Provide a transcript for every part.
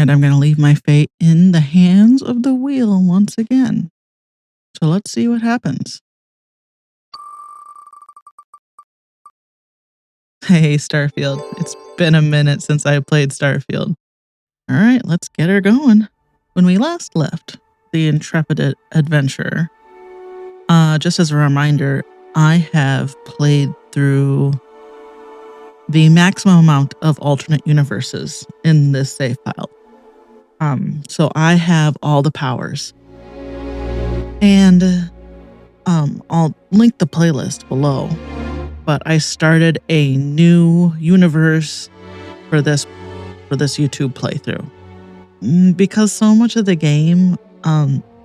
right, I'm going to leave my fate in the hands of the wheel once again. So let's see what happens. Hey, Starfield. It's been a minute since I played Starfield. All right, let's get her going. When we last left the intrepid adventurer, just as a reminder, I have played through the maximum amount of alternate universes in this save file. So I have all the powers. And I'll link the playlist below. But I started a new universe for this YouTube playthrough. Because so much of the game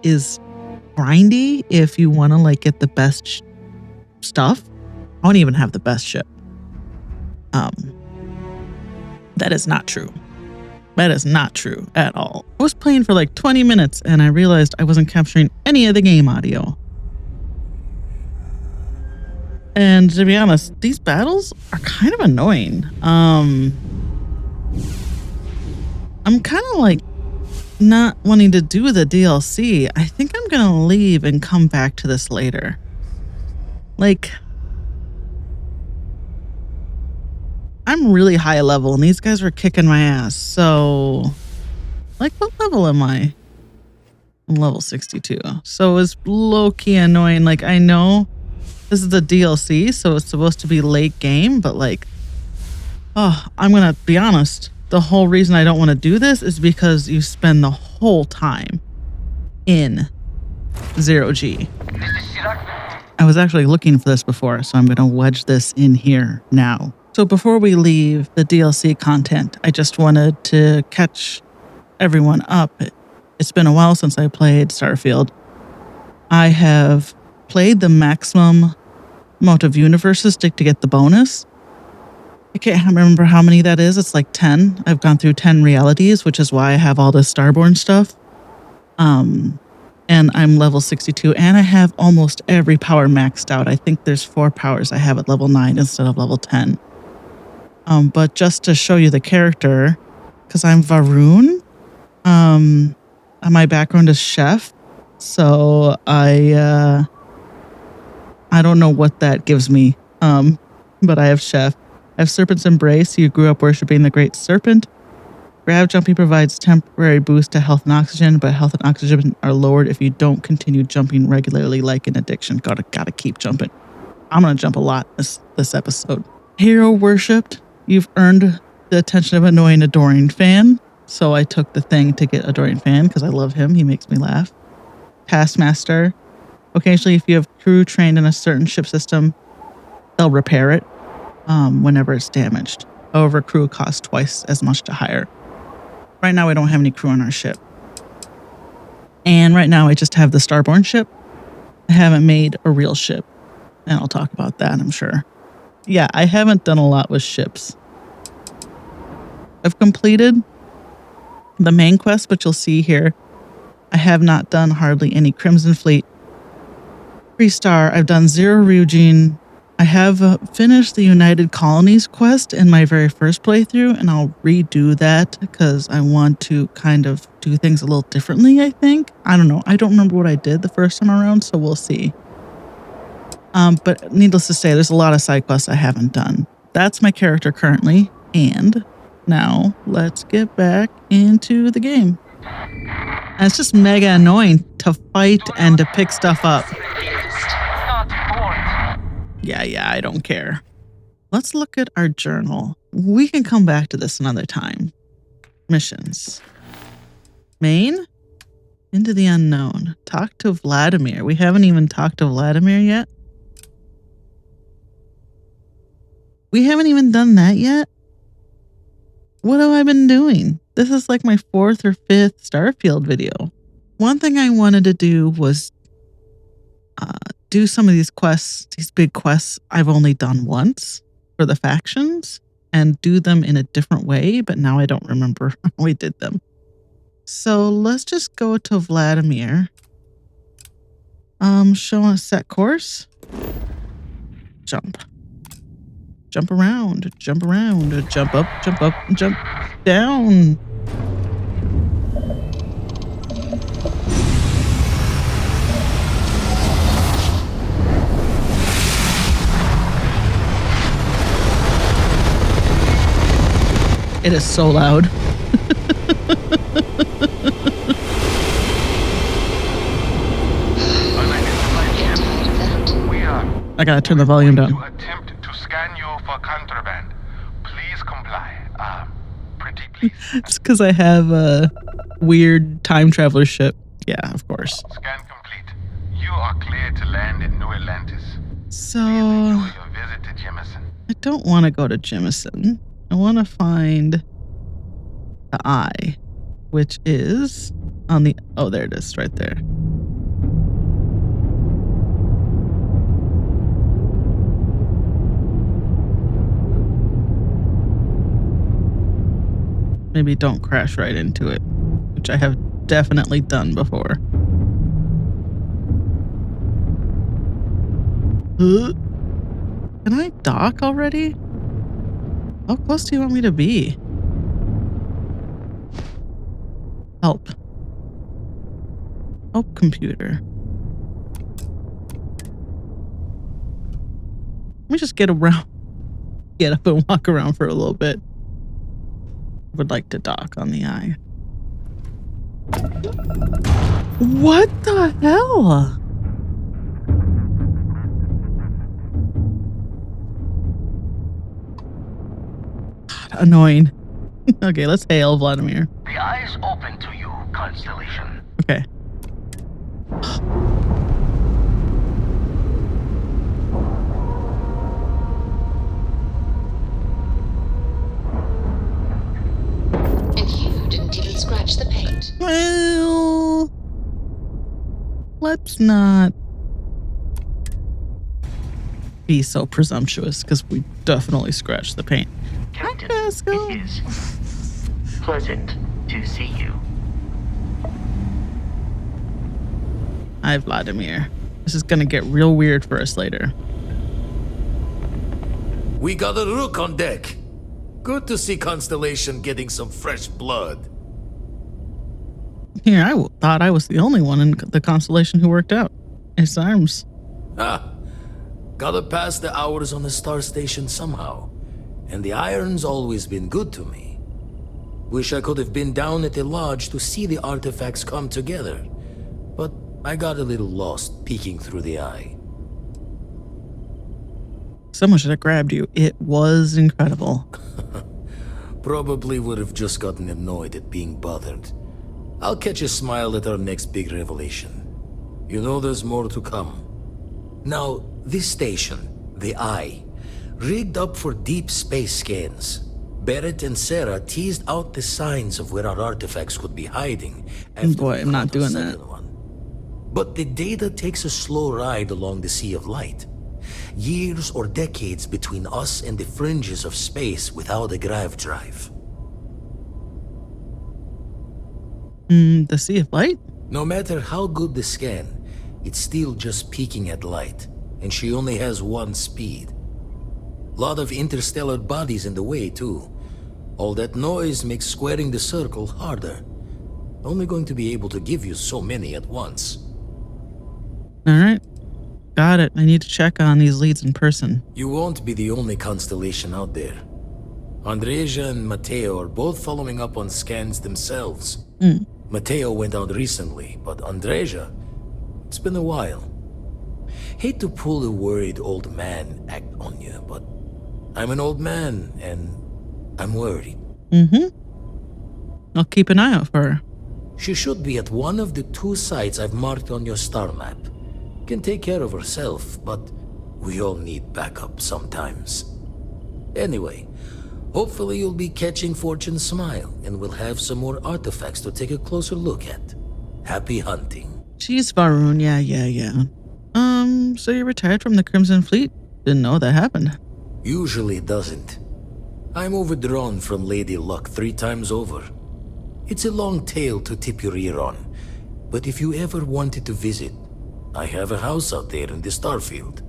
is grindy if you want to like get the best stuff. I don't even have the best ship. That is not true. That is not true at all. I was playing for like 20 minutes and I realized I wasn't capturing any of the game audio. And to be honest, these battles are kind of annoying. I'm kind of like not wanting to do the DLC. I think I'm going to leave and come back to this later. Like, I'm really high level and these guys were kicking my ass. So, like, what level am I? I'm level 62. So it's low-key annoying. Like, I know this is the DLC, so it's supposed to be late game, but like, oh, I'm going to be honest. The whole reason I don't want to do this is because you spend the whole time in 0G. I was actually looking for this before, so I'm going to wedge this in here now. So before we leave the DLC content, I just wanted to catch everyone up. It's been a while since I played Starfield. I have played the maximum amount of universes to get the bonus. I can't remember how many that is. It's like 10. I've gone through 10 realities, which is why I have all this Starborn stuff. And I'm level 62, and I have almost every power maxed out. I think there's 4 powers I have at level 9 instead of level 10. But just to show you the character, because I'm Varun, my background is chef, so I don't know what that gives me, but I have chef. I have Serpent's Embrace. You grew up worshipping the Great Serpent. Grab jumping provides temporary boost to health and oxygen, but health and oxygen are lowered if you don't continue jumping regularly like an addiction. Gotta keep jumping. I'm gonna jump a lot this episode. Hero worshipped. You've earned the attention of annoying adoring fan. So I took the thing to get adoring fan because I love him. He makes me laugh. Taskmaster. Occasionally, if you have crew trained in a certain ship system, they'll repair it whenever it's damaged. However, crew costs twice as much to hire. Right now, we don't have any crew on our ship. And right now, I just have the Starborn ship. I haven't made a real ship. And I'll talk about that, I'm sure. Yeah, I haven't done a lot with ships. I've completed the main quest, but you'll see here, I have not done hardly any Crimson Fleet. 3-star, I've done 0 Ryujin. I have finished the United Colonies quest in my very first playthrough, and I'll redo that because I want to kind of do things a little differently, I think. I don't know. I don't remember what I did the first time around, so we'll see. But needless to say, there's a lot of side quests I haven't done. That's my character currently, and now let's get back into the game. And it's just mega annoying to fight and to pick stuff up. Yeah, I don't care. Let's look at our journal. We can come back to this another time. Missions. Main? Into the unknown. Talk to Vladimir. We haven't even talked to Vladimir yet. We haven't even done that yet? What have I been doing? This is like my 4th or 5th Starfield video. One thing I wanted to do was do some of these quests, these big quests I've only done once for the factions, and do them in a different way, but now I don't remember how we did them. So let's just go to Vladimir. Show us set course. Jump. Jump around, jump up, jump down. It is so loud. I gotta turn the volume down. To attempt to scan you for contraband. Please comply. Pretty please. It's because I have a weird time traveler ship. Yeah, of course. Scan complete. You are clear to land in New Atlantis. So Enjoy your visit to Jemison. I don't want to go to Jemison. I want to find the eye, which is on the... Oh, there it is, right there. Maybe don't crash right into it, which I have definitely done before. Can I dock already? How close do you want me to be? Help. Help, computer. Let me just get around. Get up and walk around for a little bit. Would like to dock on the eye. What the hell? God, annoying. Okay, let's hail Vladimir. The eye is open to you, Constellation. Okay. And you didn't even scratch the paint. Well, let's not be so presumptuous, because we definitely scratched the paint. Captain, Hi, Pascal. it is pleasant to see you. Hi, Vladimir. This is gonna get real weird for us later. We got a rook on deck. Good to see Constellation getting some fresh blood. Here, I thought I was the only one in the constellation who worked out. His arms. Ah, gotta pass the hours on the star station somehow. And the iron's always been good to me. Wish I could have been down at the lodge to see the artifacts come together. But I got a little lost peeking through the eye. Someone should have grabbed you. It was incredible. Probably would have just gotten annoyed at being bothered. I'll catch a smile at our next big revelation. You know there's more to come. Now, this station, the Eye, rigged up for deep space scans. Barrett and Sarah teased out the signs of where our artifacts could be hiding. Boy, I'm not doing that. But the data takes a slow ride along the Sea of Light. Years or decades between us and the fringes of space without a grav drive. The Sea of Light? No matter how good the scan, it's still just peeking at light, and she only has one speed. Lot of interstellar bodies in the way, too. All that noise makes squaring the circle harder. Only going to be able to give you so many at once. Alright. Got it. I need to check on these leads in person. You won't be the only constellation out there. Andreja and Matteo are both following up on scans themselves. Matteo went out recently, but Andreja, it's been a while. Hate to pull a worried old man act on you, but I'm an old man, and I'm worried. I'll keep an eye out for her. She should be at one of the 2 sites I've marked on your star map. Can take care of herself, but we all need backup sometimes. Anyway, hopefully you'll be catching Fortune's smile, and we'll have some more artifacts to take a closer look at. Happy hunting. Jeez, Varun. Yeah. So you retired from the Crimson Fleet? Didn't know that happened. Usually doesn't. I'm overdrawn from Lady Luck 3 times over. It's a long tale to tip your ear on, but if you ever wanted to visit, I have a house out there in the Starfield.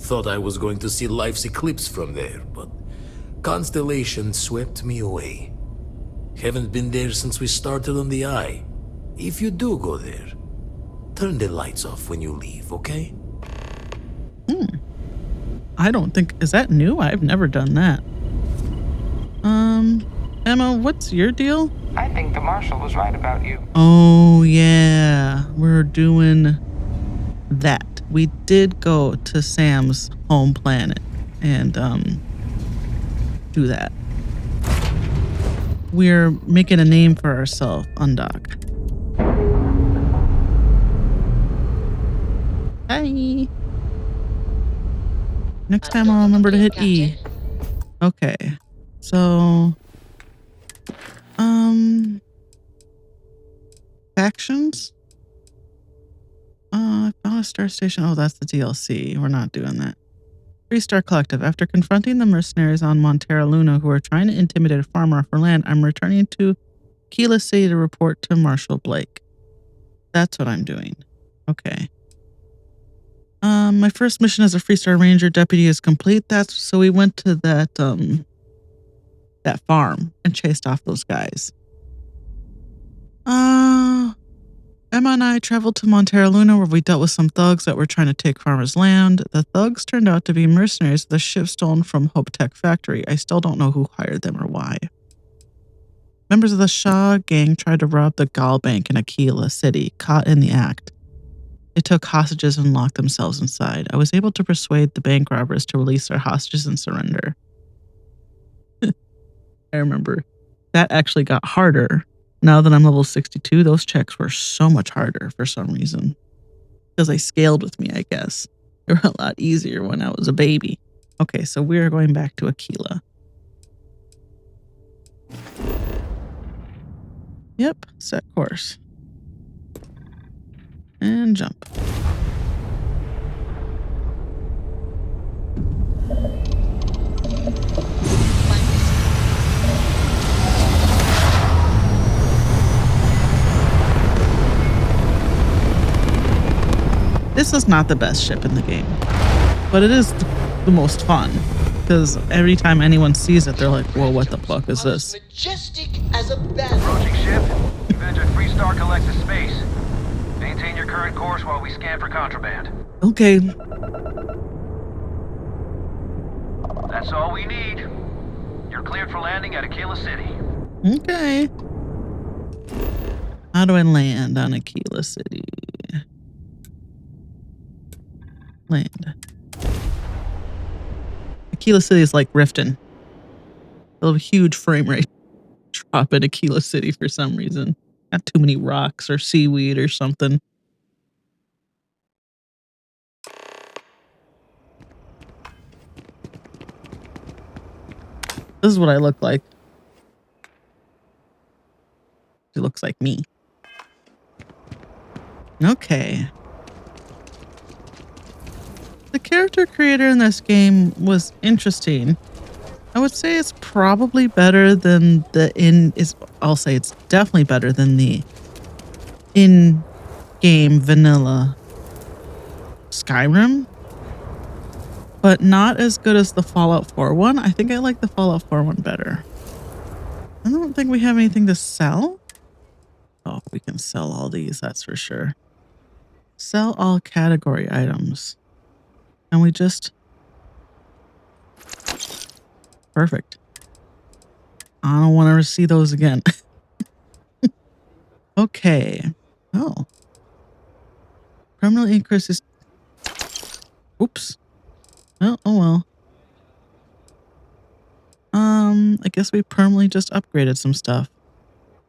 Thought I was going to see life's eclipse from there, but Constellation swept me away. Haven't been there since we started on the Eye. If you do go there, turn the lights off when you leave, okay? I don't think... Is that new? I've never done that. Emma, what's your deal? I think the Marshal was right about you. Oh, yeah. We're doing that. We did go to Sam's home planet and do that. We're making a name for ourselves, Undock. Hi. Next time I'll remember to hit E. Okay. So, factions? I found a star station. Oh, that's the DLC. We're not doing that. 3-Star Collective. After confronting the mercenaries on Montera Luna who are trying to intimidate a farmer off her land, I'm returning to Akila City to report to Marshal Blake. That's what I'm doing. Okay. My first mission as a 3-Star Ranger deputy is complete. So we went to that farm and chased off those guys. Emma and I traveled to Montera Luna where we dealt with some thugs that were trying to take farmers' land. The thugs turned out to be mercenaries of the ship stolen from Hope Tech Factory. I still don't know who hired them or why. Members of the Shaw gang tried to rob the Gal Bank in Akila City, caught in the act. They took hostages and locked themselves inside. I was able to persuade the bank robbers to release their hostages and surrender. I remember that actually got harder. Now that I'm level 62, those checks were so much harder for some reason. Because they scaled with me, I guess. They were a lot easier when I was a baby. Okay, so we're going back to Akila. Yep, set course. And jump. This is not the best ship in the game, but it is the most fun because every time anyone sees it, they're like, "Whoa, what the fuck is this?" Majestic as a band. Approaching ship. You've entered 3-Star Collective space. Maintain your current course while we scan for contraband. Okay. That's all we need. You're cleared for landing at Akila City. Okay. How do I land on Akila City? Land. Akila City is like Riften. They'll have a huge frame rate drop in Akila City for some reason. Not too many rocks or seaweed or something. This is what I look like. It looks like me. Okay. The character creator in this game was interesting. I would say it's probably better than I'll say it's definitely better than the in-game vanilla Skyrim. But not as good as the Fallout 4 one. I think I like the Fallout 4 one better. I don't think we have anything to sell. Oh, we can sell all these, that's for sure. Sell all category items. And we just... Perfect. I don't want to see those again. Okay. Oh. Permanently increases... Oops. Oh well. I guess we permanently just upgraded some stuff.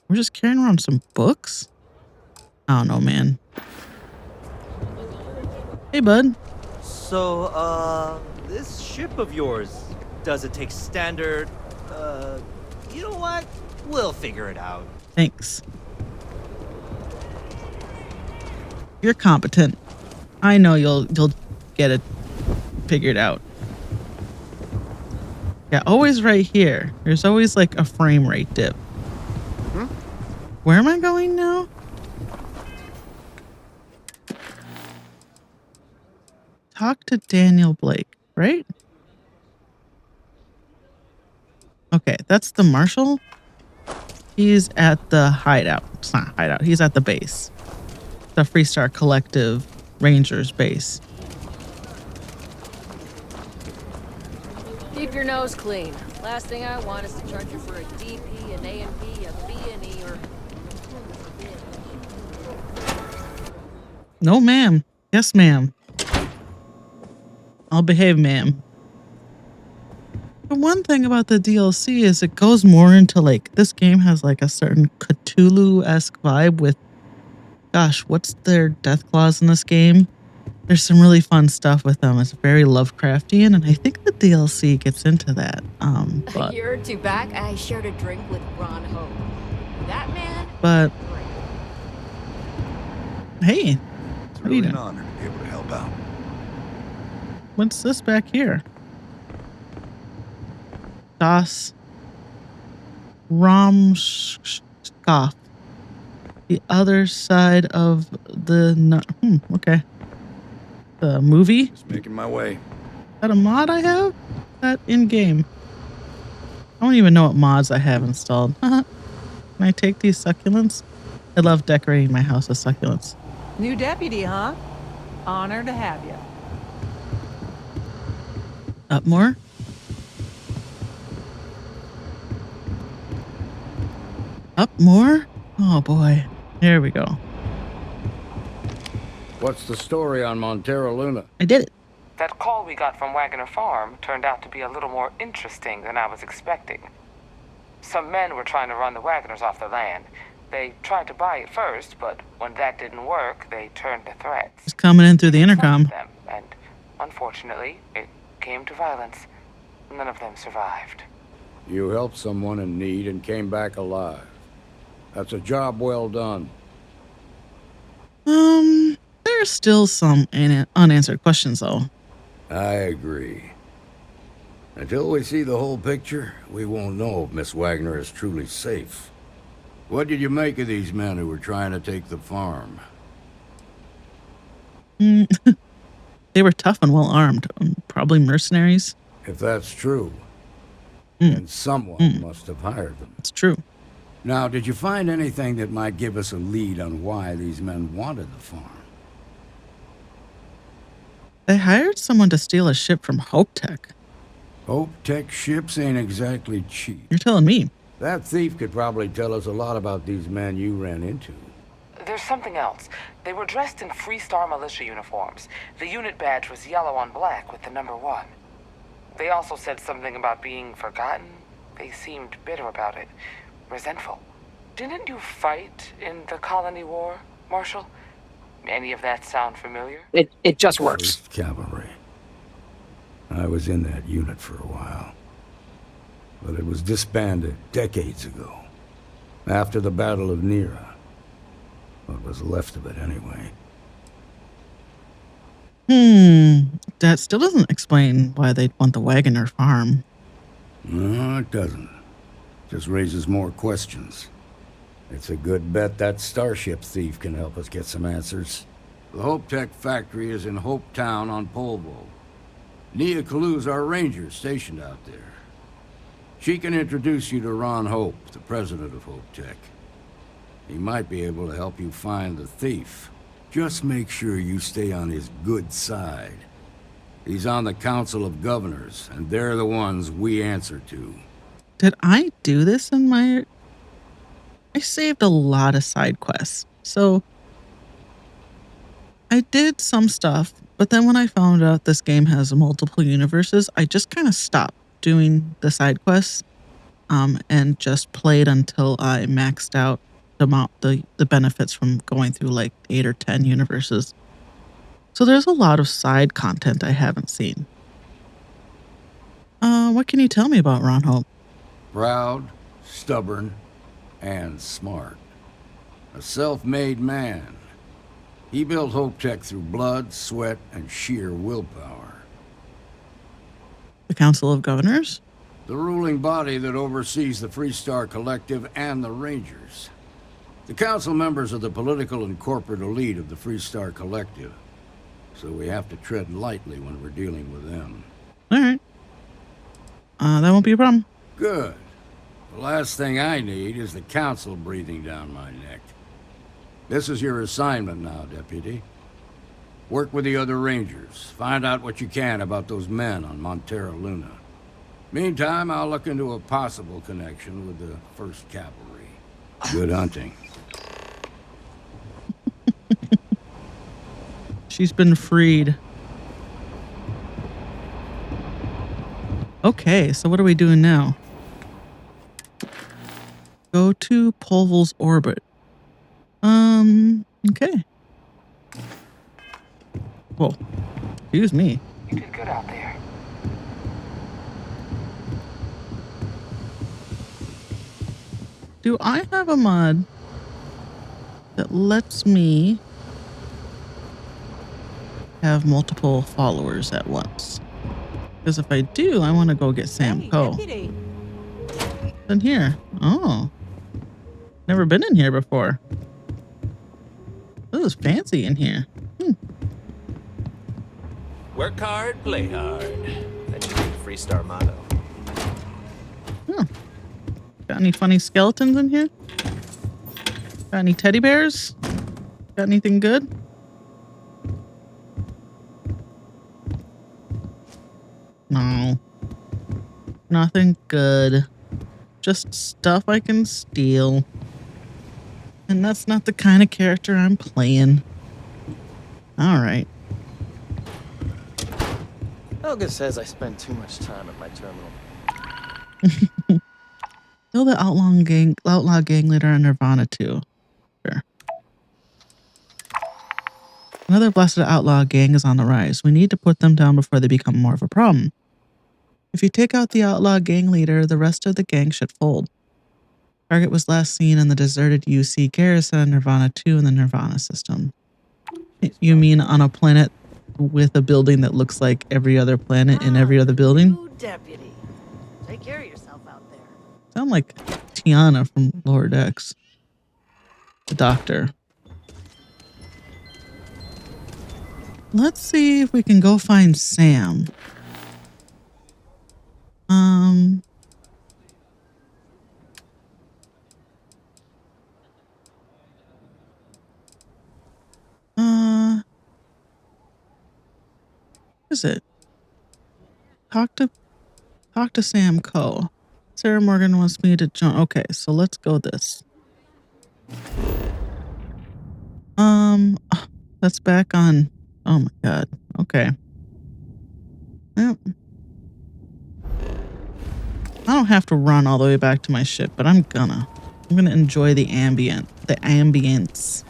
We're just carrying around some books? I don't know, man. Hey, bud. So, this ship of yours, does it take standard, you know what? We'll figure it out. Thanks. You're competent. I know you'll get it figured out. Yeah, always right here. There's always like a frame rate dip. Where am I going now? Talk to Daniel Blake, right? Okay, that's the Marshal. He's at the hideout. It's not hideout. He's at the base. The 3-Star Collective Rangers base. Keep your nose clean. Last thing I want is to charge you for a DP, an A&P, a B&E, or... No, ma'am. Yes, ma'am. I'll behave, ma'am. The one thing about the DLC is it goes more into like, this game has like a certain Cthulhu-esque vibe with, gosh, what's their death clause in this game? There's some really fun stuff with them. It's very Lovecraftian, and I think the DLC gets into that. A But, year or two back, I shared a drink with Ron Hope. That man... but hey, It's what are you really an doing? honor to be able to help out. What's this back here? Das Ramskov. The other side of the... okay. The movie? Just making my way. Is that a mod I have? That in-game? I don't even know what mods I have installed. Can I take these succulents? I love decorating my house with succulents. New deputy, huh? Honor to have you. Up more? Up more? Oh boy. There we go. What's the story on Montero Luna? I did it. That call we got from Wagoner Farm turned out to be a little more interesting than I was expecting. Some men were trying to run the Wagoners off their land. They tried to buy it first, but when that didn't work, they turned to threats. It's coming in through the intercom. Them, and unfortunately, it came to violence. None of them survived. You helped someone in need and came back alive. That's a job well done. There's still some unanswered questions though. I agree. Until we see the whole picture, we won't know if Miss Wagner is truly safe. What did you make of these men who were trying to take the farm? They were tough and well armed. Probably mercenaries. If that's true, then someone must have hired them. It's true. Now, did you find anything that might give us a lead on why these men wanted the farm? They hired someone to steal a ship from Hope Tech. Hope Tech ships ain't exactly cheap. You're telling me. That thief could probably tell us a lot about these men you ran into. There's something else. They were dressed in Free Star militia uniforms. The unit badge was yellow on black with the number 1. They also said something about being forgotten. They seemed bitter about it. Resentful. Didn't you fight in the Colony War, Marshal? Any of that sound familiar? It just works. First Cavalry. I was in that unit for a while. But it was disbanded decades ago. After the Battle of Nera. What was left of it, anyway. That still doesn't explain why they'd want the Wagoner farm. No, it doesn't. Just raises more questions. It's a good bet that starship thief can help us get some answers. The Hope Tech factory is in Hope Town on Polvo. Nia Kalu's our ranger stationed out there. She can introduce you to Ron Hope, the president of Hope Tech. He might be able to help you find the thief. Just make sure you stay on his good side. He's on the Council of Governors, and they're the ones we answer to. Did I do this in my... I saved a lot of side quests. So I did some stuff, but then when I found out this game has multiple universes, I just kind of stopped doing the side quests and just played until I maxed out the benefits from going through like 8 or 10 universes. So there's a lot of side content I haven't seen. What can you tell me about Ron Hope? Proud, stubborn, and smart. A self-made man. He built Hope Tech through blood, sweat, and sheer willpower. The Council of Governors? The ruling body that oversees the Free Star Collective and the Rangers. The council members are the political and corporate elite of the Free Star Collective, so we have to tread lightly when we're dealing with them. All right. That won't be a problem. Good. The last thing I need is the council breathing down my neck. This is your assignment now, Deputy. Work with the other Rangers. Find out what you can about those men on Montero Luna. Meantime, I'll look into a possible connection with the 1st Cavalry. Good hunting. She's been freed. Okay, so what are we doing now? Go to Polvel's orbit. Okay. Whoa. Excuse me. You did good out there. Do I have a mod that lets me have multiple followers at once? Because if I do, I want to go get Sam Coe. Deputy. In here. Oh. Never been in here before. This is fancy in here. Work hard, play hard. That should be the Freestar motto. Got any funny skeletons in here? Got any teddy bears? Got anything good? No. Nothing good. Just stuff I can steal. And that's not the kind of character I'm playing. Alright. Helga says I spend too much time at my terminal. Kill the outlaw gang leader in Nirvana too. Sure. Another blessed outlaw gang is on the rise. We need to put them down before they become more of a problem. If you take out the outlaw gang leader, the rest of the gang should fold. Target was last seen in the deserted UC garrison in Nirvana 2 in the Nirvana system. You mean on a planet with a building that looks like every other planet in every other building? Deputy. Take care of yourself out there. Sound like Tiana from Lower Decks. The doctor. Let's see if we can go find Sam. What is it? Talk to Sam Coe. Sarah Morgan wants me to join. Okay, so let's go this. That's back on. Oh my god. Okay. Yep. I don't have to run all the way back to my ship, but I'm gonna enjoy the ambience.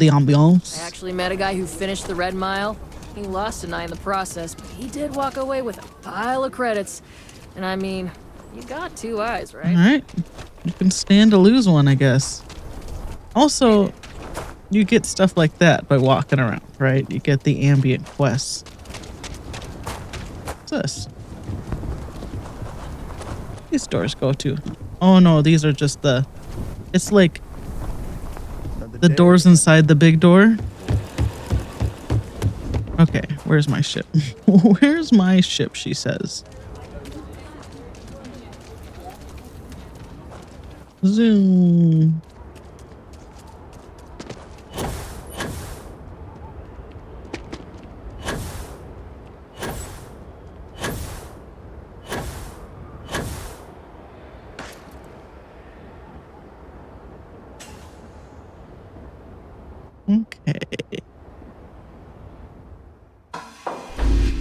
I actually met a guy who finished the Red Mile. He lost an eye in the process, but he did walk away with a pile of credits. And I mean, you got 2 eyes, right? All right. You can stand to lose one, I guess. Also, you get stuff like that by walking around, right? You get the ambient quests. What's this? These doors go to. Oh no, these are just the. It's like the doors inside the big door. Okay, where's my ship? Where's my ship, she says. Zoom. Okay.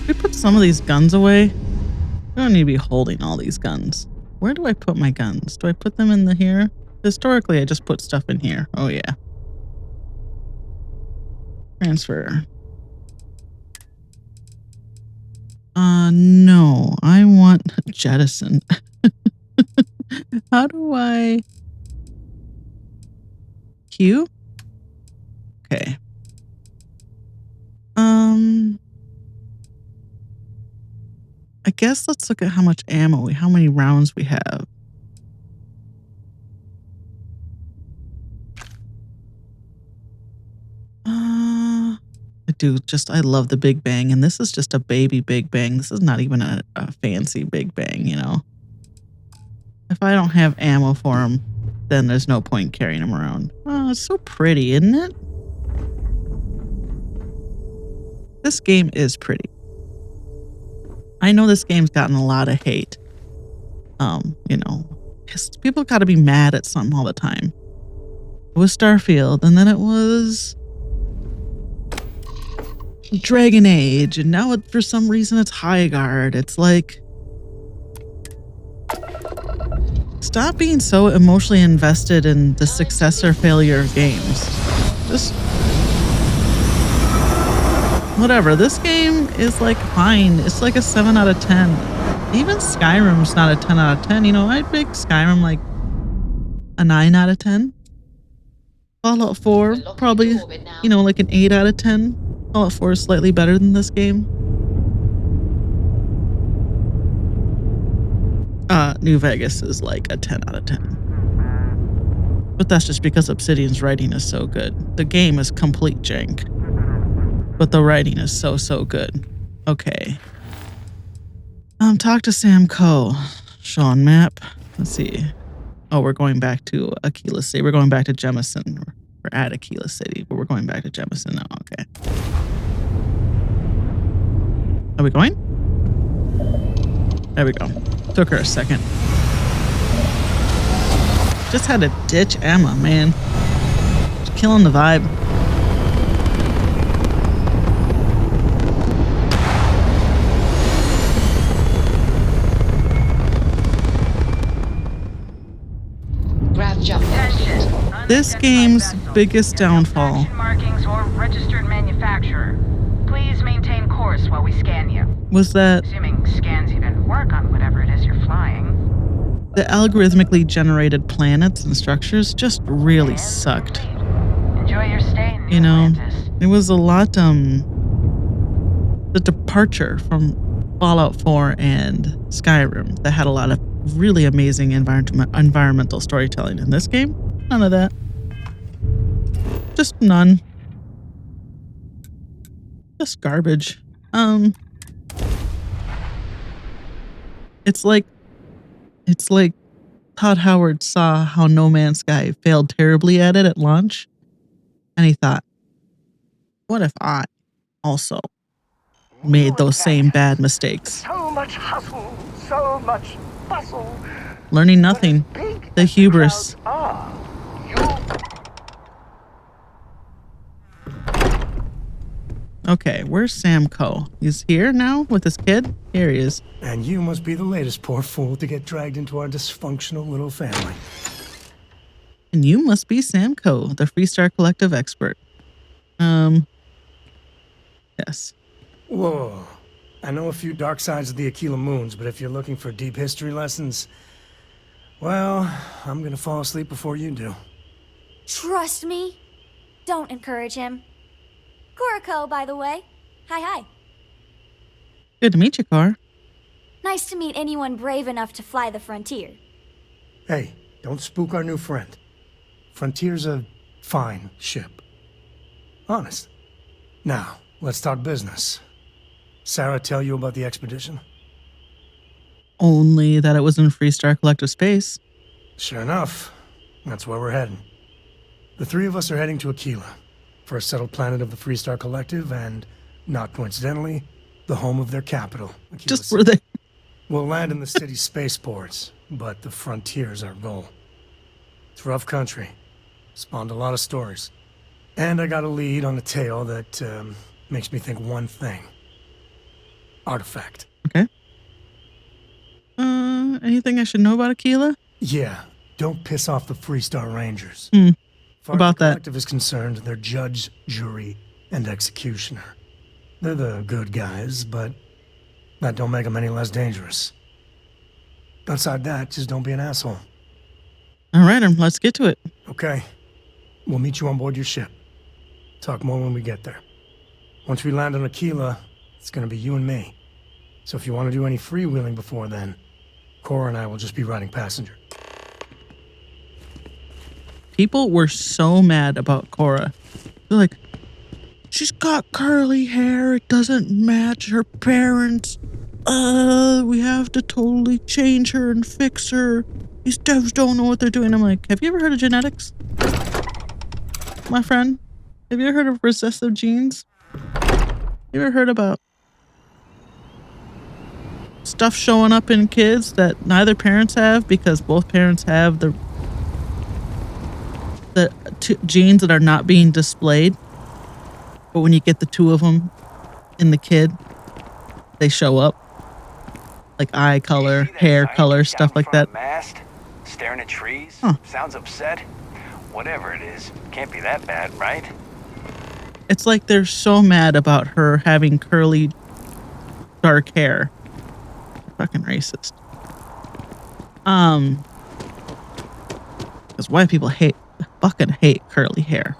We put some of these guns away. We don't need to be holding all these guns. Where do I put my guns? Do I put them in here? Historically, I just put stuff in here. Oh, yeah. Transfer. No. I want jettison. How do I... Q? Okay. I guess let's look at how much ammo how many rounds we have. I love the Big Bang, and this is just a baby Big Bang. This is not even a fancy Big Bang, you know? If I don't have ammo for them, then there's no point carrying them around. Oh, it's so pretty, isn't it? This game is pretty. I know this game's gotten a lot of hate. People got to be mad at something all the time. It was Starfield, and then it was Dragon Age, and now for some reason it's Highguard. It's like, stop being so emotionally invested in the success or failure of games. Just whatever. This game is like fine. It's like a 7 out of 10. Even Skyrim's not a 10 out of 10. I'd make Skyrim like a 9 out of 10. Fallout 4, probably, like an 8 out of 10. Fallout 4 is slightly better than this game. New Vegas is like a 10 out of 10. But that's just because Obsidian's writing is so good. The game is complete jank. But the writing is so good. Okay. Talk to Sam Coe. Sean map. Let's see. Oh, we're going back to Akila City. We're going back to Jemison. We're at Akila City, but we're going back to Jemison now. Okay. Are we going? There we go. Took her a second. Just had to ditch Emma, man. Just killing the vibe. This game's biggest downfall. Markings or registered manufacturer. Please maintain course while we scan you. Was that assuming scans even work on whatever it is you're flying? The algorithmically generated planets and structures just really sucked. Enjoy your stay in Atlantis. It was a lot the departure from Fallout 4 and Skyrim that had a lot of really amazing environmental storytelling. In this game, none of that. Just none. Just garbage. It's like Todd Howard saw how No Man's Sky failed terribly at it at launch, and he thought, what if I also made those same bad mistakes? So much hustle, so much bustle. Learning nothing. The hubris. Okay, where's Sam Coe? He's here now with his kid? Here he is. And you must be the latest poor fool to get dragged into our dysfunctional little family. And you must be Sam Coe, the Freestar Collective expert. Yes. Whoa. I know a few dark sides of the Akila Moons, but if you're looking for deep history lessons, well, I'm gonna fall asleep before you do. Trust me. Don't encourage him. Kuriko, by the way. Hi. Good to meet you, Cor. Nice to meet anyone brave enough to fly the frontier. Hey, don't spook our new friend. Frontier's a fine ship. Honest. Now, let's talk business. Sarah tell you about the expedition? Only that it was in Freestar Collective space. Sure enough. That's where we're heading. The three of us are heading to Akila, first settled planet of the Freestar Collective, and, not coincidentally, the home of their capital, Akila Just City. were they? We'll land in the city's spaceports, but the frontier's our goal. It's rough country. Spawned a lot of stories. And I got a lead on a tale that makes me think one thing. Artifact. Okay. Anything I should know about Akila? Yeah, don't piss off the Freestar Rangers. Far About as the that. collective is concerned, they're judge, jury, and executioner. They're the good guys, but that don't make them any less dangerous. Outside that, just don't be an asshole. All right, let's get to it. Okay. We'll meet you on board your ship. Talk more when we get there. Once we land on Akila, it's gonna be you and me. So if you want to do any freewheeling before then, Cora and I will just be riding passenger. People were so mad about Cora. They're like, she's got curly hair. It doesn't match her parents. We have to totally change her and fix her. These devs don't know what they're doing. I'm like, have you ever heard of genetics? My friend, have you ever heard of recessive genes? You ever heard about stuff showing up in kids that neither parents have because both parents have the genes that are not being displayed. But when you get the two of them in the kid, they show up. Like eye color, hair color, stuff like that. Mast, staring at trees. Huh. Sounds upset. Whatever it is, can't be that bad, right? It's like they're so mad about her having curly, dark hair. Fucking racist. Because white people fucking hate curly hair.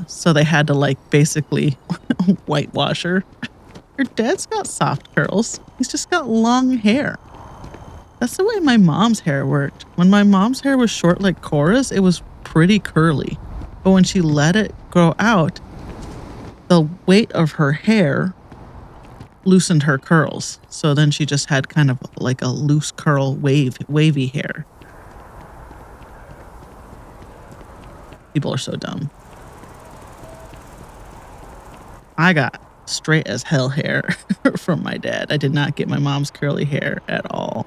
So they had to like basically whitewash her. Her dad's got soft curls. He's just got long hair. That's the way my mom's hair worked. When my mom's hair was short like Cora's, it was pretty curly. But when she let it grow out, the weight of her hair loosened her curls. So then she just had kind of like a loose curl wavy hair. People are so dumb. I got straight as hell hair from my dad. I did not get my mom's curly hair at all.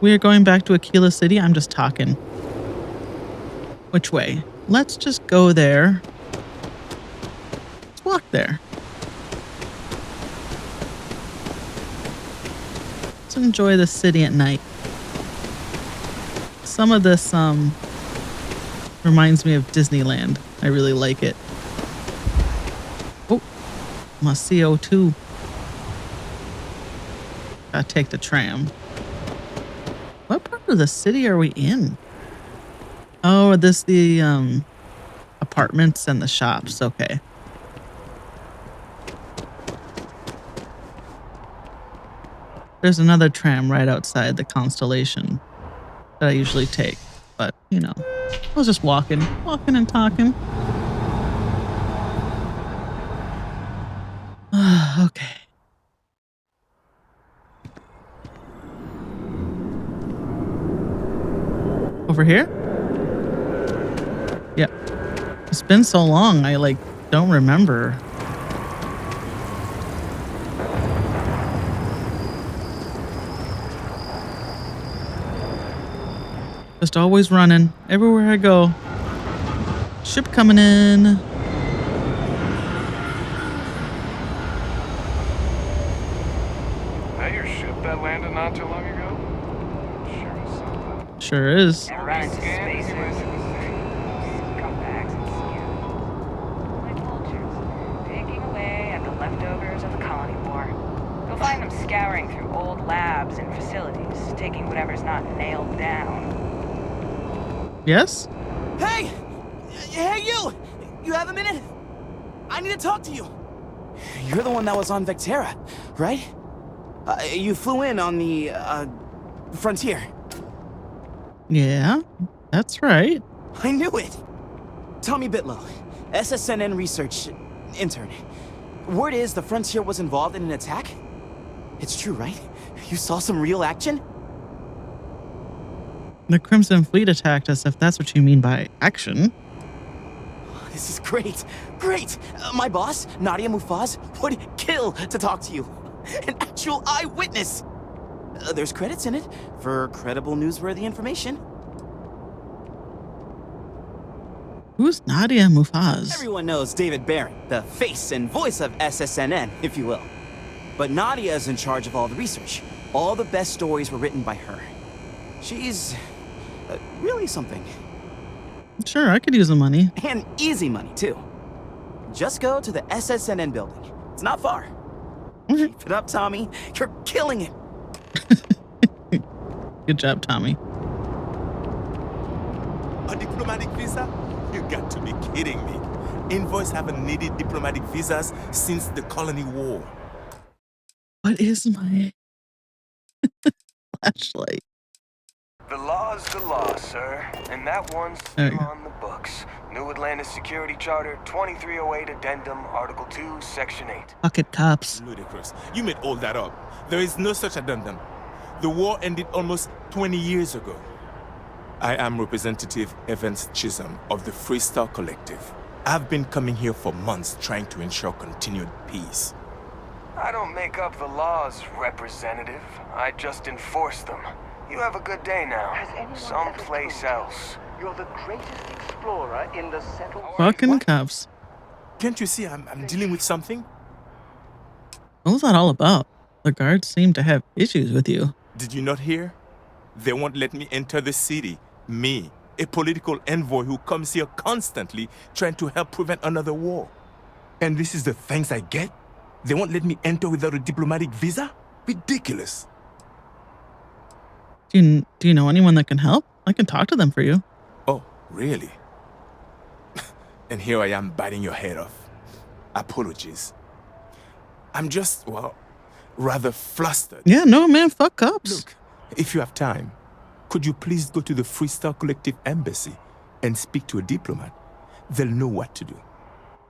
We are going back to Akila City. I'm just talking. Which way? Let's just go there. Let's walk there. Let's enjoy the city at night. Some of this reminds me of Disneyland. I really like it. Oh, my CO2. Gotta take the tram. What part of the city are we in? Oh, the apartments and the shops. Okay. There's another tram right outside the Constellation that I usually take. But, you know, I was just walking and talking. Okay. Over here? Yeah. It's been so long, I like don't remember. Just always running everywhere I go. Ship coming in. That your ship that landed not too long ago? Sure is something. Sure is. And run into spaces. Scumbags and skin. Like vultures, picking away at the leftovers of the colony war. You'll find them scouring through old labs and facilities, taking whatever's not nailed down. Yes? Hey! Hey, you! You have a minute? I need to talk to you. You're the one that was on Vectera, right? You flew in on the, Frontier. Yeah, that's right. I knew it! Tommy Bitlow, SSNN research intern. Word is the Frontier was involved in an attack? It's true, right? You saw some real action? The Crimson Fleet attacked us, if that's what you mean by action. This is great. Great! My boss, Nadia Mufaz, would kill to talk to you. An actual eyewitness! There's credits in it for credible newsworthy information. Who's Nadia Mufaz? Everyone knows David Barron, the face and voice of SSNN, if you will. But Nadia is in charge of all the research. All the best stories were written by her. She's really something. Sure, I could use the money. And easy money, too. Just go to the SSNN building. It's not far. Keep it up, Tommy. You're killing it. Good job, Tommy. A diplomatic visa? You got to be kidding me. Envoys haven't needed diplomatic visas since the colony war. What is my flashlight? The law's the law, sir. And that one's still on the books. New Atlantis Security Charter, 2308 Addendum, Article 2, Section 8. Pocket cops. Ludicrous. You made all that up. There is no such addendum. The war ended almost 20 years ago. I am Representative Evans Chisholm of the Freestar Collective. I've been coming here for months trying to ensure continued peace. I don't make up the laws, Representative. I just enforce them. You have a good day now. Someplace else. You're the greatest explorer in the settled... Fucking cuffs. Can't you see I'm dealing with something? What was that all about? The guards seem to have issues with you. Did you not hear? They won't let me enter the city. Me, a political envoy who comes here constantly trying to help prevent another war. And this is the thanks I get? They won't let me enter without a diplomatic visa? Ridiculous. Do you know anyone that can help? I can talk to them for you. Oh, really? And here I am biting your head off. Apologies. I'm just, well, rather flustered. Yeah, no, man, fuck ups. Look, if you have time, could you please go to the Freestar Collective Embassy and speak to a diplomat? They'll know what to do.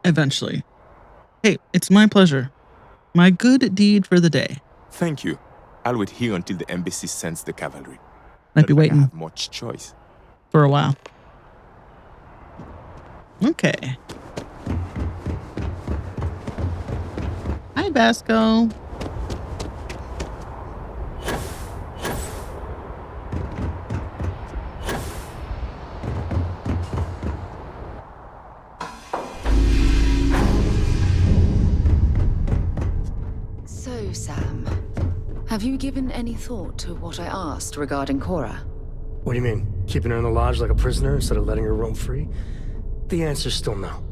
Eventually. Hey, it's my pleasure. My good deed for the day. Thank you. I'll wait here until the embassy sends the cavalry. Might be waiting. I have much choice. For a while. Okay. Hi, Vasco. So, Sam, have you given any thought to what I asked regarding Cora? What do you mean? Keeping her in the lodge like a prisoner instead of letting her roam free? The answer's still no.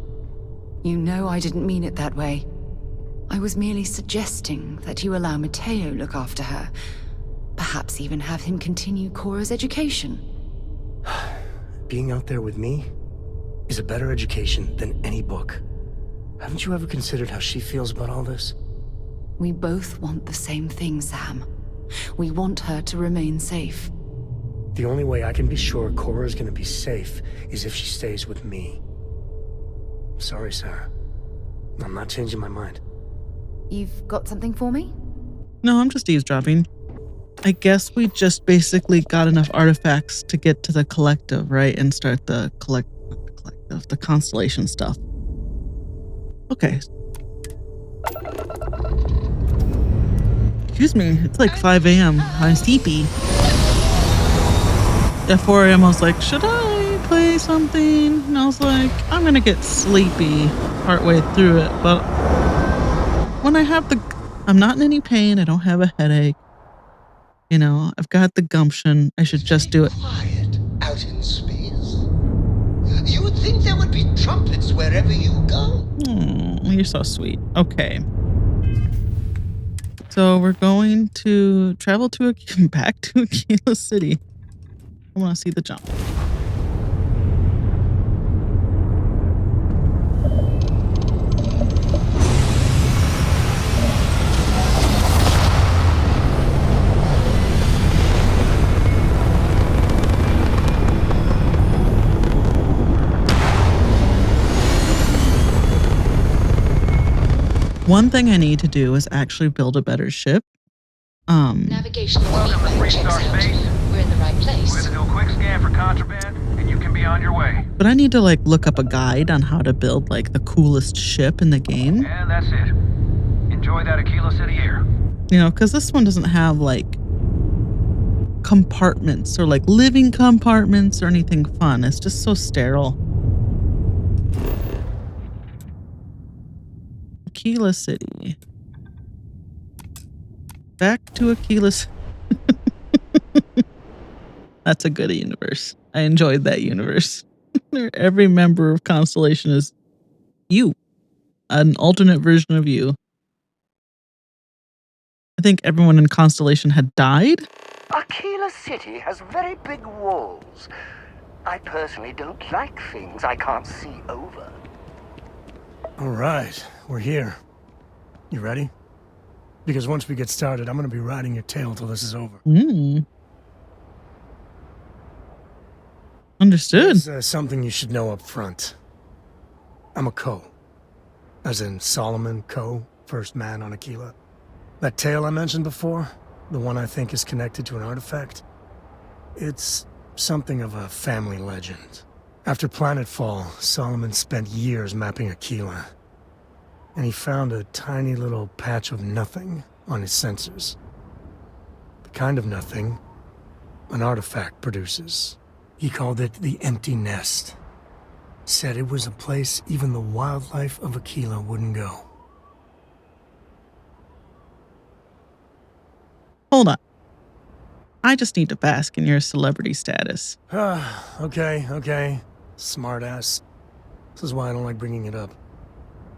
You know I didn't mean it that way. I was merely suggesting that you allow Mateo look after her. Perhaps even have him continue Cora's education. Being out there with me is a better education than any book. Haven't you ever considered how she feels about all this? We both want the same thing, Sam. We want her to remain safe. The only way I can be sure Cora's gonna be safe is if she stays with me. Sorry, Sarah. I'm not changing my mind. You've got something for me? No, I'm just eavesdropping. I guess we just basically got enough artifacts to get to the collective, right? And start the the constellation stuff. Okay. Excuse me, it's like 5 a.m. I'm sleepy. At 4 a.m. I was like, should I play something? And I was like, I'm gonna get sleepy partway through it. But when I have I'm not in any pain. I don't have a headache. You know, I've got the gumption. I should just do it. Quiet out in space. You would think there would be trumpets wherever you go. You're so sweet. Okay. So we're going to travel back to Akila City. I want to see the jump. One thing I need to do is actually build a better ship. Navigational feedback checks out. We're in the right place. We're gonna do a quick scan for contraband, and you can be on your way. But I need to look up a guide on how to build the coolest ship in the game. And that's it. Enjoy that Akila City air. You know, because this one doesn't have compartments or living compartments or anything fun. It's just so sterile. Akila City. Back to Akila City. That's a good universe. I enjoyed that universe. Every member of Constellation is you. An alternate version of you. I think everyone in Constellation had died. Akila City has very big walls. I personally don't like things I can't see over. All right, we're here. You ready? Because once we get started, I'm gonna be riding your tail till this is over. Understood. There's something you should know up front. I'm a Ko. As in Solomon Ko, first man on Akila. That tail I mentioned before, the one I think is connected to an artifact, it's something of a family legend. After Planetfall, Solomon spent years mapping Akila. And he found a tiny little patch of nothing on his sensors. The kind of nothing an artifact produces. He called it the Empty Nest. Said it was a place even the wildlife of Akila wouldn't go. Hold on. I just need to bask in your celebrity status. Okay. Smartass. This is why I don't like bringing it up.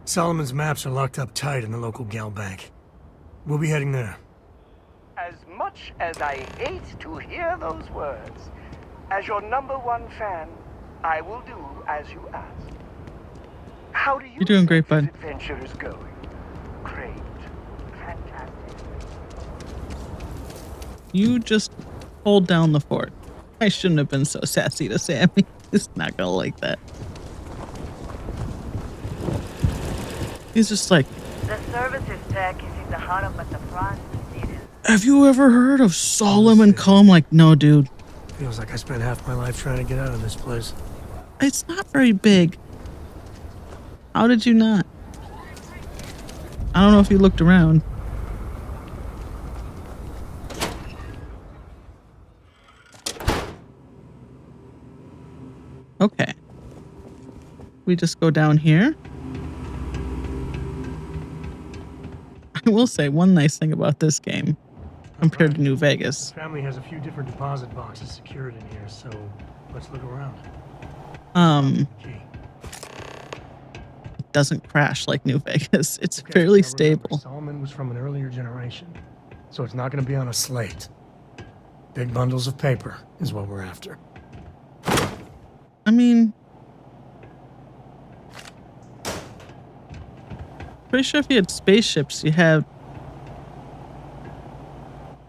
Solomon's maps are locked up tight in the local gal bank. We'll be heading there. As much as I hate to hear those words, as your #1 fan, I will do as you ask. How do you You're doing great, bud. adventure is going? Great. Fantastic. You just hold down the fort. I shouldn't have been so sassy to Sammy. He's not gonna like that. He's just like, The services tech is in the hut up at the front. have you ever heard of Solomon Cole? I'm like, no, dude. Feels like I spent half my life trying to get out of this place. It's not very big. How did you not? I don't know if you looked around. Okay. We just go down here. I will say one nice thing about this game compared to New Vegas. The family has a few different deposit boxes secured in here, so let's look around. It doesn't crash like New Vegas. It's fairly stable. Solomon was from an earlier generation, so it's not going to be on a slate. Big bundles of paper is what we're after. I mean, pretty sure if you had spaceships, you have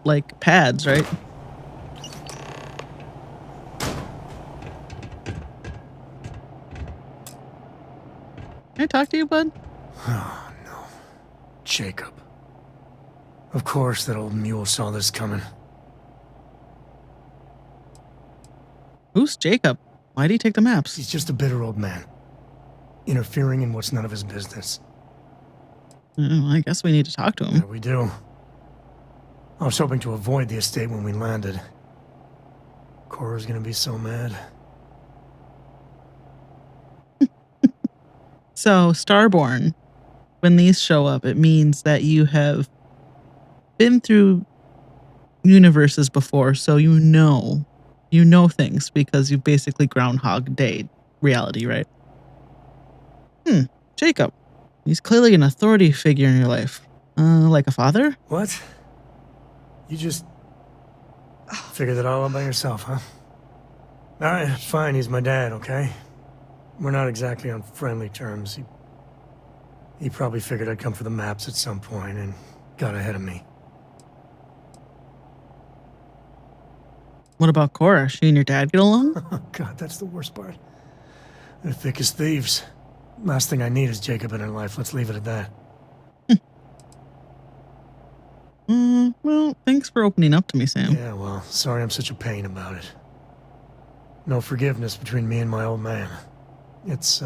like pads, right? Can I talk to you, bud? Oh, no. Jacob. Of course that old mule saw this coming. Who's Jacob? Why'd he take the maps? He's just a bitter old man. Interfering in what's none of his business. I guess we need to talk to him. Yeah, we do. I was hoping to avoid the estate when we landed. Cora's gonna be so mad. So, Starborn, when these show up, it means that you have been through universes before, so you know things because you basically Groundhog Day reality, right? Jacob. He's clearly an authority figure in your life. Like a father? What? You just figured that all out by yourself, huh? Alright, fine, he's my dad, okay? We're not exactly on friendly terms. He probably figured I'd come for the maps at some point and got ahead of me. What about Cora? She and your dad get along? Oh, God, that's the worst part. They're thick as thieves. Last thing I need is Jacob in her life. Let's leave it at that. Well, thanks for opening up to me, Sam. Yeah, well, sorry I'm such a pain about it. No forgiveness between me and my old man. It's,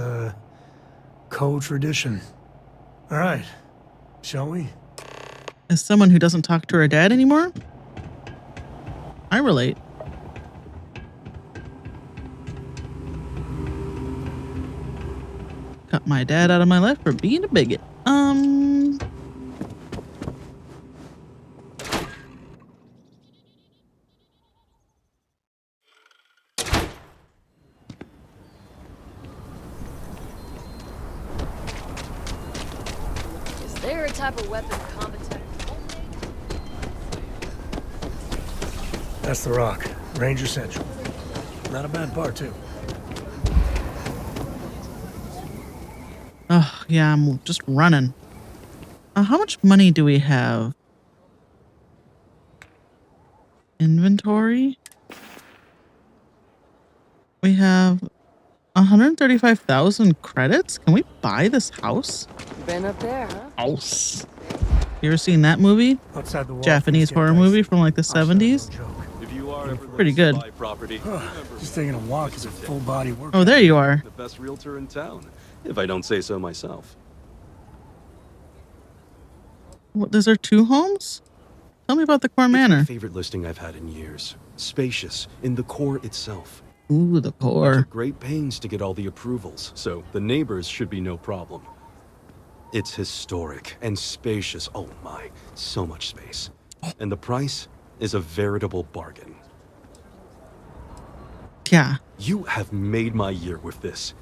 co-tradition. All right, shall we? As someone who doesn't talk to her dad anymore, I relate. Cut my dad out of my life for being a bigot. Is there a type of weapon competent? That's the rock. Ranger Central. Not a bad bar, too. Oh, yeah, I'm just running. How much money do we have? Inventory? We have 135,000 credits? Can we buy this house? Been up there, huh? House. You ever seen that movie? Outside the wall, Japanese horror movie from like the 70s? You pretty good. Just taking a walk is a full-body workout. Oh, there you are. The best realtor in town, if I don't say so myself. What, those are 2 homes? Tell me about the core It's manor. my favorite listing I've had in years. Spacious in the core itself. Ooh, the core. I took great pains to get all the approvals, so the neighbors should be no problem. It's historic and spacious. Oh my, so much space. And the price is a veritable bargain. Yeah. You have made my year with this.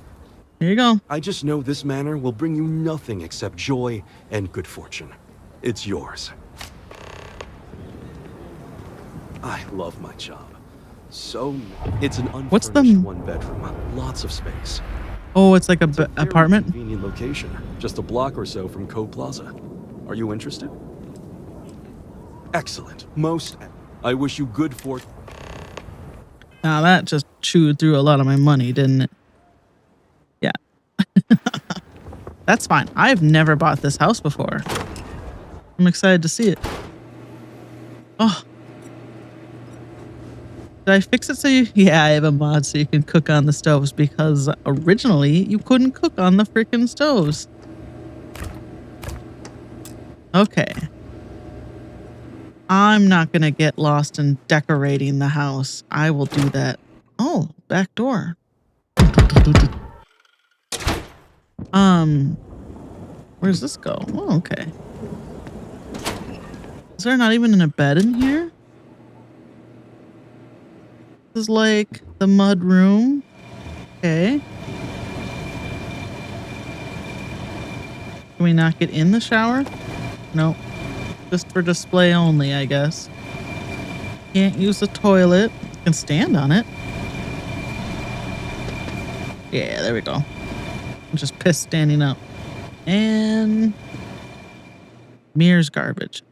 Here you go. I just know this manor will bring you nothing except joy and good fortune. It's yours. I love my job. So, it's an unfurnished 1-bedroom, lots of space. Oh, it's like a apartment? Convenient location, just a block or so from Co Plaza. Are you interested? Excellent. I wish you good fortune. Now that just chewed through a lot of my money, didn't it? Yeah. That's fine. I've never bought this house before. I'm excited to see it. Oh. Did I fix it so you... Yeah, I have a mod so you can cook on the stoves because originally you couldn't cook on the freaking stoves. Okay. I'm not going to get lost in decorating the house. I will do that. Oh, back door. Where's this go? Oh, okay. Is there not even a bed in here? This is like the mud room. Okay. Can we not get in the shower? Nope. Just for display only, I guess. Can't use the toilet. Can stand on it. Yeah, there we go. I'm just pissed standing up. And mirror's garbage.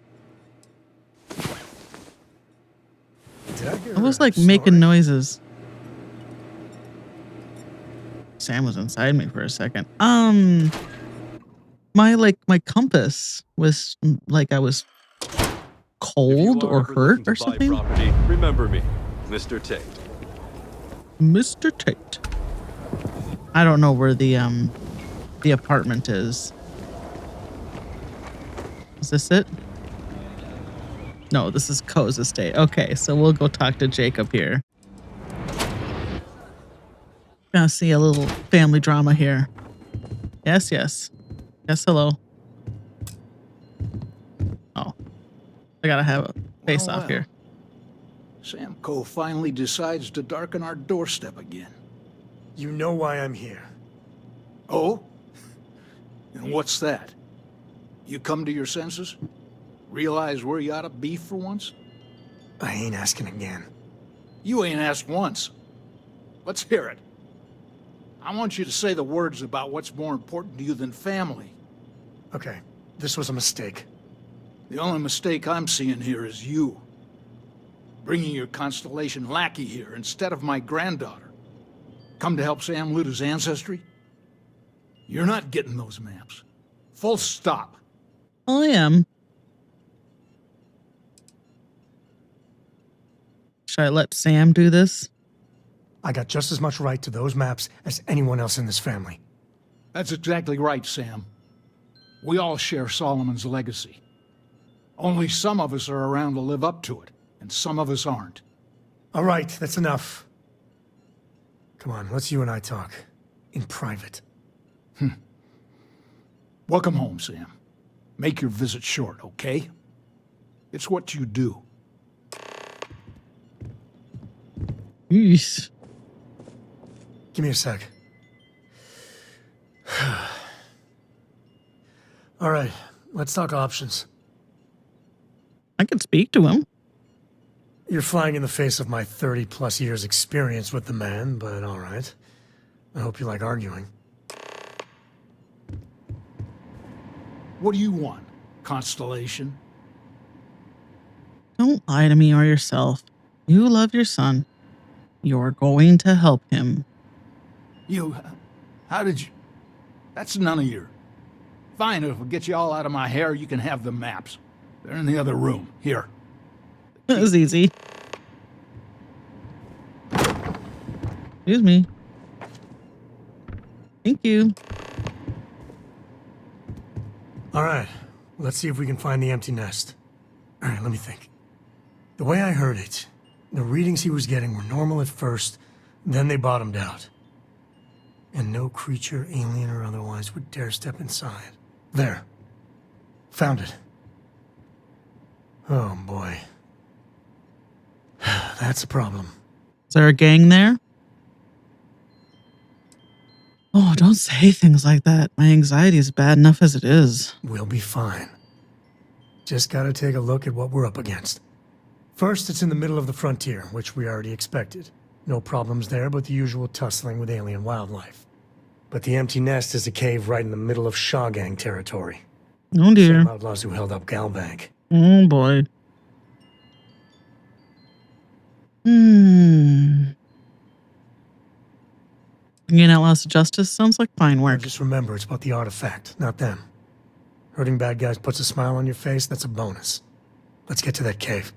I was like making noises. Sam was inside me for a second. My compass was like I was cold or hurt or something. Property, remember me, Mr. Tate. Mr. Tate. I don't know where the apartment is. Is this it? No, this is Co's estate. Okay, so we'll go talk to Jacob here. Gonna see a little family drama here. Yes, yes. Yes, hello. Oh. I gotta have a face off here. Sam Co finally decides to darken our doorstep again. You know why I'm here. Oh? And what's that? You come to your senses? Realize where you ought to be for once? I ain't asking again. You ain't asked once. Let's hear it. I want you to say the words about what's more important to you than family. Okay, this was a mistake. The only mistake I'm seeing here is you. Bringing your Constellation lackey here instead of my granddaughter. Come to help Sam loot his ancestry? You're not getting those maps. Full stop. I am. Should I let Sam do this? I got just as much right to those maps as anyone else in this family. That's exactly right, Sam. We all share Solomon's legacy. Only some of us are around to live up to it, and some of us aren't. All right, that's enough. Come on, let's you and I talk. In private. Welcome home, Sam. Make your visit short, okay? It's what you do. Yeesh. Give me a sec. All right, let's talk options. I can speak to him. You're flying in the face of my 30-plus years experience with the man, but all right. I hope you like arguing. What do you want, Constellation? Don't lie to me or yourself. You love your son. You're going to help him. How did you... That's none of your... Fine, if we get you all out of my hair, you can have the maps. They're in the other room. Here. That was easy. Excuse me. Thank you. All right, let's see if we can find the empty nest. All right, let me think. The way I heard it, the readings he was getting were normal at first, then they bottomed out. And no creature, alien or otherwise, would dare step inside. There. Found it. Oh, boy. That's a problem. Is there a gang there? Oh, don't say things like that. My anxiety is bad enough as it is. We'll be fine. Just gotta take a look at what we're up against. First, it's in the middle of the frontier, which we already expected. No problems there, but the usual tussling with alien wildlife. But the empty nest is a cave right in the middle of Shawgang territory. Oh dear. Same outlaws who held up Galbank. Oh boy. Bringing outlaws to justice sounds like fine work. Just remember, it's about the artifact, not them. Hurting bad guys puts a smile on your face, that's a bonus. Let's get to that cave.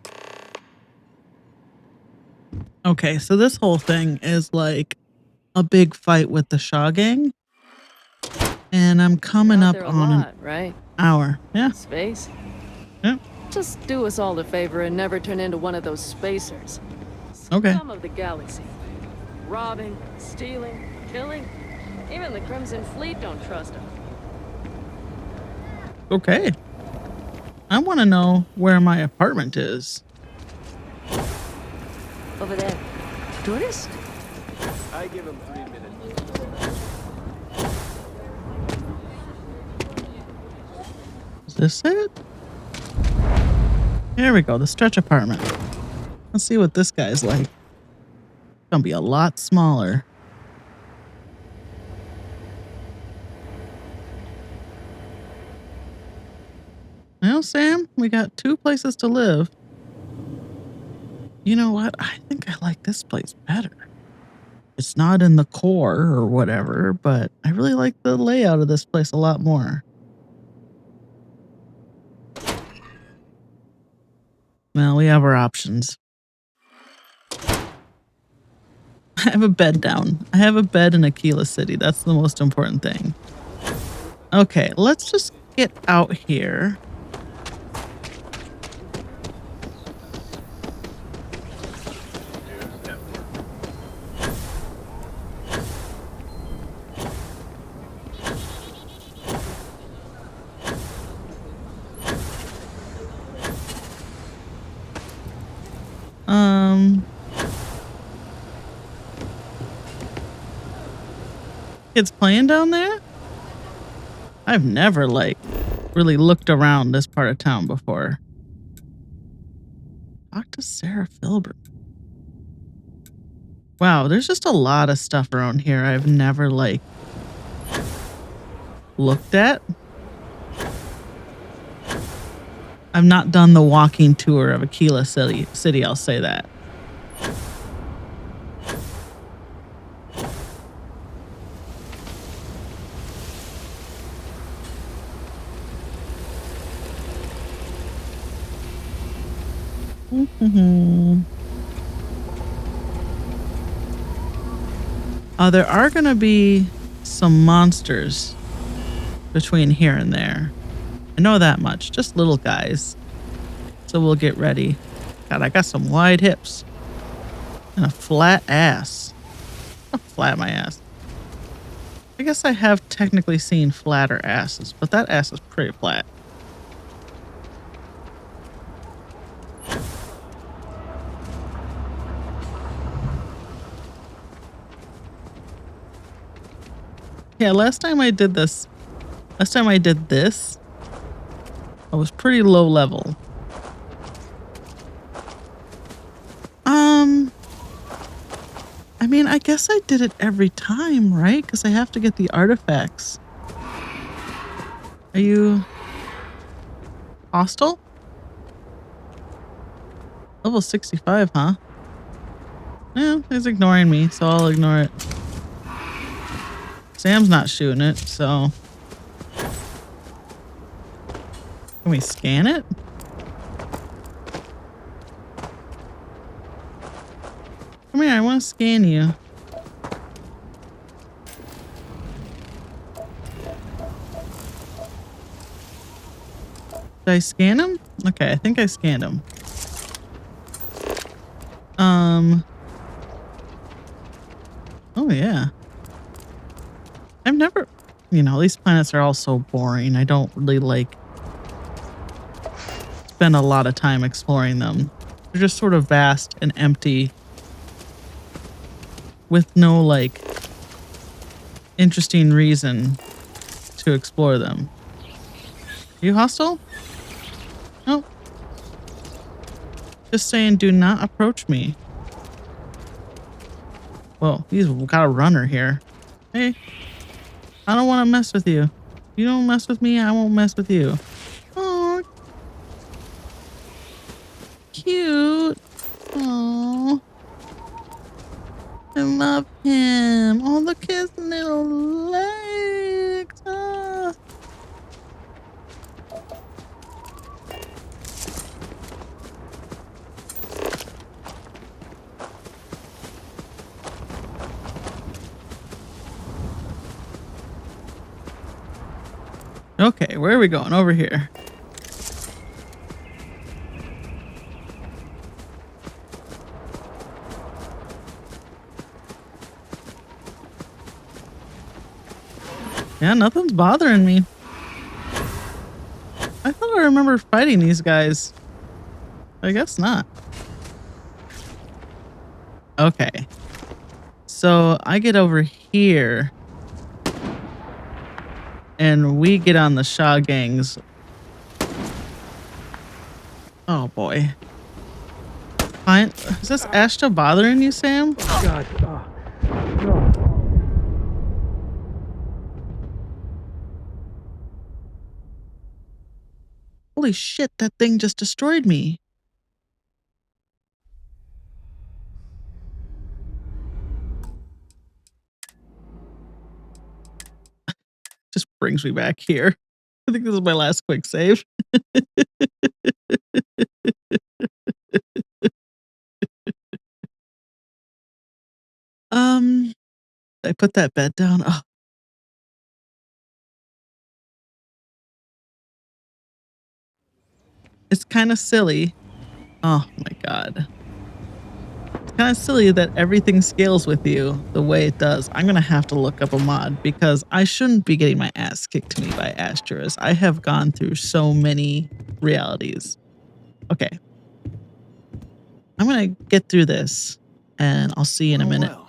Okay, so this whole thing is like a big fight with the Shaw gang. And I'm coming up on an right? hour. Yeah. Space? Yeah. Just do us all a favor and never turn into one of those spacers. Okay. Scum of the galaxy. Robbing, stealing, killing. Even the Crimson Fleet don't trust them. Okay. I want to know where my apartment is. Over there. Tourist? I give him 3 minutes. Is this it? There we go, the stretch apartment. Let's see what this guy's like. It's gonna be a lot smaller. Well, Sam, we got 2 places to live. You know what? I think I like this place better. It's not in the core or whatever, but I really like the layout of this place a lot more. Well, we have our options. I have a bed down. I have a bed in Akila City. That's the most important thing. Okay, let's just get out here. Kids playing down there? I've never, like, really looked around this part of town before. Talk to Sarah Filbert. Wow, there's just a lot of stuff around here I've never, like, looked at. I've not done the walking tour of Akila City, I'll say that. There are going to be some monsters between here and there. I know that much. Just little guys. So we'll get ready. God, I got some wide hips. And a flat ass. I'll flat my ass. I guess I have technically seen flatter asses, but that ass is pretty flat. Yeah, last time I did this, I was pretty low level. I mean, I guess I did it every time, right? Because I have to get the artifacts. Are you hostile? Level 65, huh? Yeah, he's ignoring me, so I'll ignore it. Sam's not shooting it, so... Can we scan it? Come here, I want to scan you. Did I scan him? Okay, I think I scanned him. Oh yeah. I've never, these planets are all so boring. I don't really spend a lot of time exploring them. They're just sort of vast and empty with no interesting reason to explore them. You hostile? Nope. Just saying, do not approach me. Well, he's got a runner here. Hey, I don't want to mess with you. You don't mess with me, I won't mess with you. Oh, cute. Oh, I love him. Oh, look at his little legs. Ah. Okay, where are we going? Over here. Yeah, nothing's bothering me. I thought I remember fighting these guys. I guess not. Okay. So I get over here. And we get on the Shaw gangs. Oh boy. Fine. Is this Ashta bothering you, Sam? Oh, God. No. Holy shit, that thing just destroyed me. Just brings me back here. I think this is my last quick save. I put that bed down. Oh. It's kind of silly. Oh my God. It's kind of silly that everything scales with you the way it does. I'm going to have to look up a mod because I shouldn't be getting my ass kicked to me by Astras. I have gone through so many realities. Okay. I'm going to get through this and I'll see you in a minute. Well.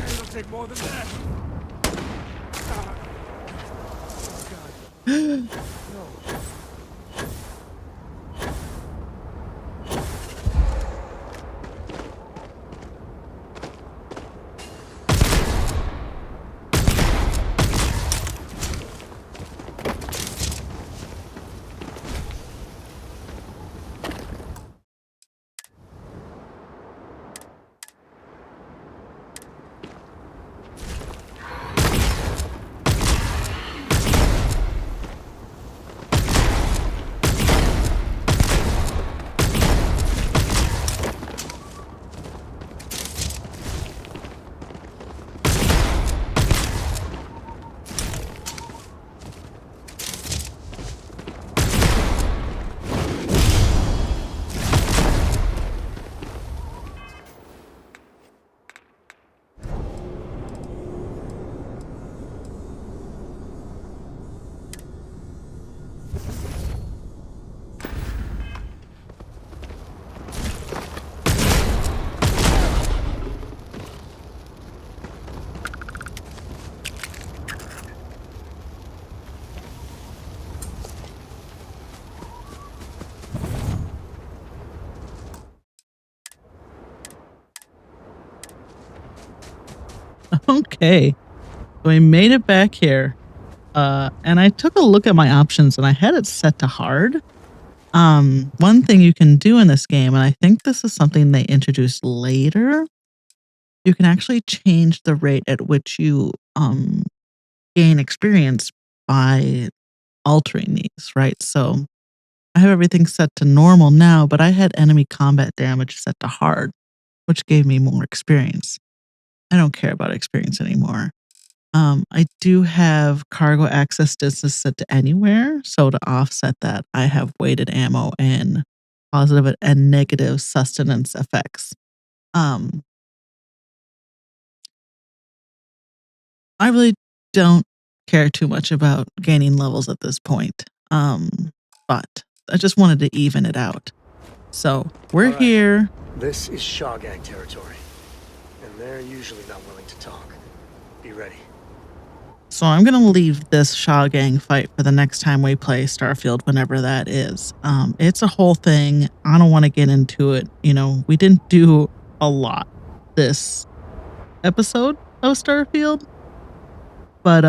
It'll take more than that. No. Okay. So I made it back here. And I took a look at my options and I had it set to hard. One thing you can do in this game, and I think this is something they introduced later, you can actually change the rate at which you gain experience by altering these, right? So I have everything set to normal now, but I had enemy combat damage set to hard, which gave me more experience. I don't care about experience anymore. I do have cargo access distance set to anywhere. So to offset that, I have weighted ammo and positive and negative sustenance effects. I really don't care too much about gaining levels at this point. But I just wanted to even it out. So we're All right. here. This is Shaw Gang territory, and they're usually not willing to talk. Be ready. So I'm going to leave this Shaw Gang fight for the next time we play Starfield, whenever that is. It's a whole thing. I don't want to get into it. You know, we didn't do a lot this episode of Starfield, but,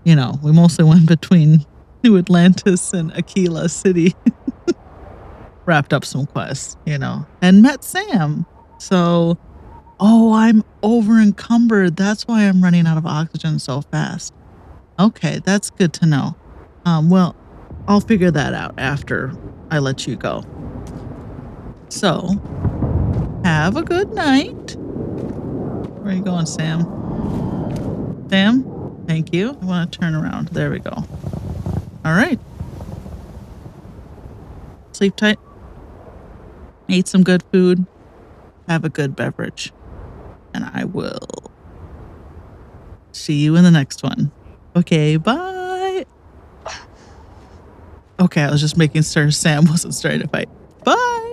you know, we mostly went between New Atlantis and Akila City. Wrapped up some quests, you know, and met Sam. So, oh, I'm over encumbered. That's why I'm running out of oxygen so fast. Okay, that's good to know. Well, I'll figure that out after I let you go. So, have a good night. Where are you going, Sam? Sam? Thank you. I want to turn around. There we go. All right. Sleep tight. Eat some good food. Have a good beverage. And I will see you in the next one. Okay, bye. Okay, I was just making sure Sam wasn't starting to fight. Bye.